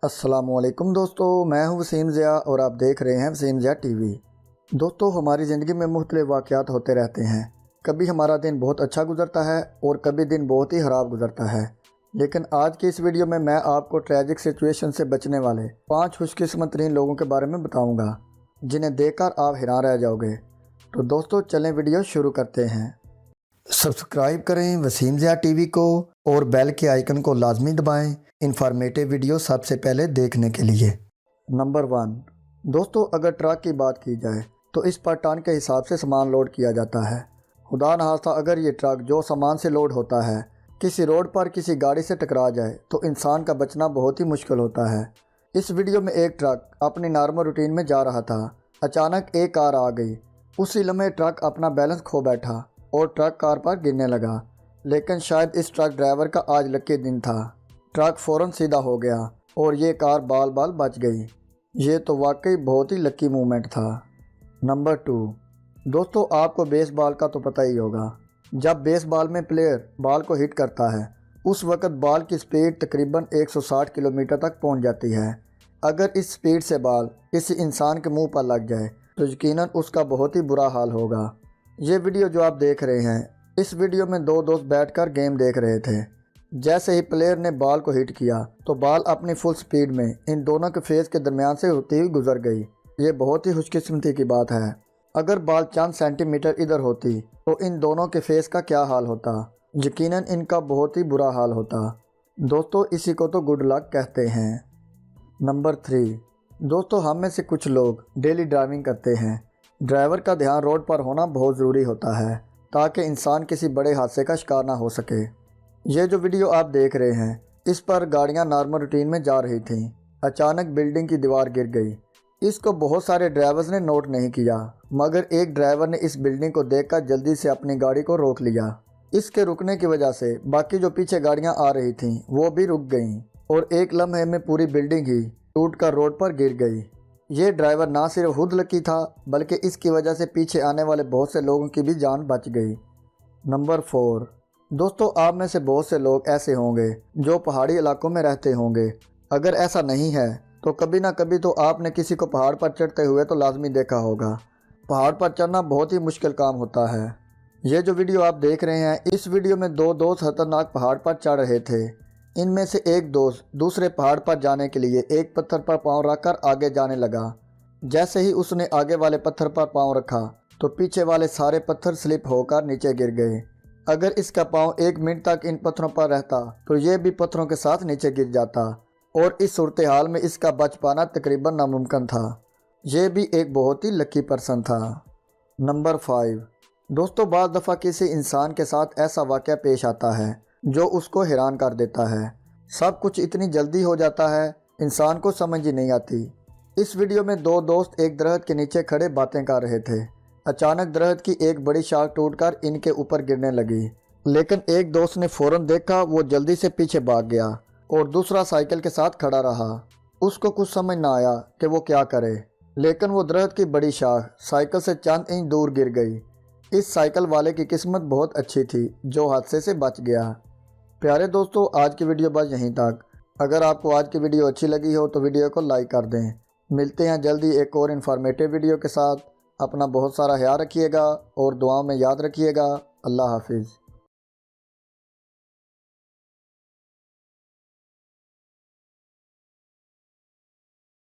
अस्सलामुअलैकुम दोस्तों, मैं हूं वसीम ज़िया और आप देख रहे हैं वसीम ज़िया टीवी। दोस्तों, हमारी ज़िंदगी में मुख्तलिफ वाक़यात होते रहते हैं। कभी हमारा दिन बहुत अच्छा गुजरता है और कभी दिन बहुत ही ख़राब गुजरता है। लेकिन आज की इस वीडियो में मैं आपको ट्रैजिक सिचुएशन से बचने वाले 5 खुशकिस्मत तरीन लोगों के बारे में बताऊँगा, जिन्हें देखकर आप हैरान रह जाओगे। तो दोस्तों चलें वीडियो शुरू करते हैं। सब्सक्राइब करें वसीम ज़िया टीवी को और बेल के आइकन को लाजमी दबाएं इंफॉर्मेटिव वीडियो सबसे पहले देखने के लिए। नंबर 1 दोस्तों, अगर ट्रक की बात की जाए तो इस पर टन के हिसाब से सामान लोड किया जाता है। खुदा न खास्ता अगर ये ट्रक जो सामान से लोड होता है किसी रोड पर किसी गाड़ी से टकरा जाए तो इंसान का बचना बहुत ही मुश्किल होता है। इस वीडियो में एक ट्रक अपनी नॉर्मल रूटीन में जा रहा था। अचानक एक कार आ गई। उसी लम्हे ट्रक अपना बैलेंस खो बैठा और ट्रक कार पर गिरने लगा। लेकिन शायद इस ट्रक ड्राइवर का आज लकी दिन था। ट्रक फ़ौरन सीधा हो गया और ये कार बाल बाल बच गई। ये तो वाकई बहुत ही लकी मूवमेंट था। नंबर 2 दोस्तों, आपको बेसबॉल का तो पता ही होगा। जब बेसबॉल में प्लेयर बॉल को हिट करता है उस वक़्त बॉल की स्पीड तकरीबन 160 किलोमीटर तक पहुंच जाती है। अगर इस स्पीड से बॉल किसी इंसान के मुंह पर लग जाए तो यकीनन उसका बहुत ही बुरा हाल होगा। ये वीडियो जो आप देख रहे हैं, इस वीडियो में 2 दोस्त बैठकर गेम देख रहे थे। जैसे ही प्लेयर ने बॉल को हिट किया तो बॉल अपनी फुल स्पीड में इन दोनों के फेस के दरमियान से होती हुई गुजर गई। ये बहुत ही खुशकिस्मती की बात है। अगर बॉल चंद सेंटीमीटर इधर होती तो इन दोनों के फेस का क्या हाल होता। यकीनन इनका बहुत ही बुरा हाल होता। दोस्तों, इसी को तो गुड लक कहते हैं। नंबर 3 दोस्तों, हम में से कुछ लोग डेली ड्राइविंग करते हैं। ड्राइवर का ध्यान रोड पर होना बहुत ज़रूरी होता है ताकि इंसान किसी बड़े हादसे का शिकार ना हो सके। ये जो वीडियो आप देख रहे हैं, इस पर गाड़ियां नॉर्मल रूटीन में जा रही थीं। अचानक बिल्डिंग की दीवार गिर गई। इसको बहुत सारे ड्राइवर्स ने नोट नहीं किया, मगर एक ड्राइवर ने इस बिल्डिंग को देखकर जल्दी से अपनी गाड़ी को रोक लिया। इसके रुकने की वजह से बाकी जो पीछे गाड़ियाँ आ रही थीं वो भी रुक गईं और एक लम्हे में पूरी बिल्डिंग ही टूट कर रोड पर गिर गई। ये ड्राइवर ना सिर्फ खुद लकी था बल्कि इसकी वजह से पीछे आने वाले बहुत से लोगों की भी जान बच गई। नंबर 4 दोस्तों, आप में से बहुत से लोग ऐसे होंगे जो पहाड़ी इलाकों में रहते होंगे। अगर ऐसा नहीं है तो कभी ना कभी तो आपने किसी को पहाड़ पर चढ़ते हुए तो लाजमी देखा होगा। पहाड़ पर चढ़ना बहुत ही मुश्किल काम होता है। ये जो वीडियो आप देख रहे हैं, इस वीडियो में 2 दोस्त खतरनाक पहाड़ पर चढ़ रहे थे। इनमें से एक दोस्त दूसरे पहाड़ पर जाने के लिए एक पत्थर पर पांव रखकर आगे जाने लगा। जैसे ही उसने आगे वाले पत्थर पर पांव रखा तो पीछे वाले सारे पत्थर स्लिप होकर नीचे गिर गए। अगर इसका पांव 1 मिनट तक इन पत्थरों पर रहता तो ये भी पत्थरों के साथ नीचे गिर जाता और इस सूरत हाल में इसका बच पाना तकरीबन नामुमकिन था। ये भी एक बहुत ही लकी पर्सन था। नंबर 5 दोस्तों, बाज़ दफ़ा किसी इंसान के साथ ऐसा वाक़या पेश आता है जो उसको हैरान कर देता है। सब कुछ इतनी जल्दी हो जाता है, इंसान को समझ ही नहीं आती। इस वीडियो में 2 दोस्त एक दरख्त के नीचे खड़े बातें कर रहे थे। अचानक दरख्त की एक बड़ी शाख टूटकर इनके ऊपर गिरने लगी। लेकिन एक दोस्त ने फ़ौरन देखा, वो जल्दी से पीछे भाग गया और दूसरा साइकिल के साथ खड़ा रहा। उसको कुछ समझ ना आया कि वो क्या करे, लेकिन वो दरख्त की बड़ी शाख साइकिल से चंद इंच दूर गिर गई। इस साइकिल वाले की किस्मत बहुत अच्छी थी जो हादसे से बच गया। प्यारे दोस्तों, आज की वीडियो बस यहीं तक। अगर आपको आज की वीडियो अच्छी लगी हो तो वीडियो को लाइक कर दें। मिलते हैं जल्दी एक और इन्फॉर्मेटिव वीडियो के साथ। अपना बहुत सारा ख्याल रखिएगा और दुआओं में याद रखिएगा। अल्लाह हाफिज़।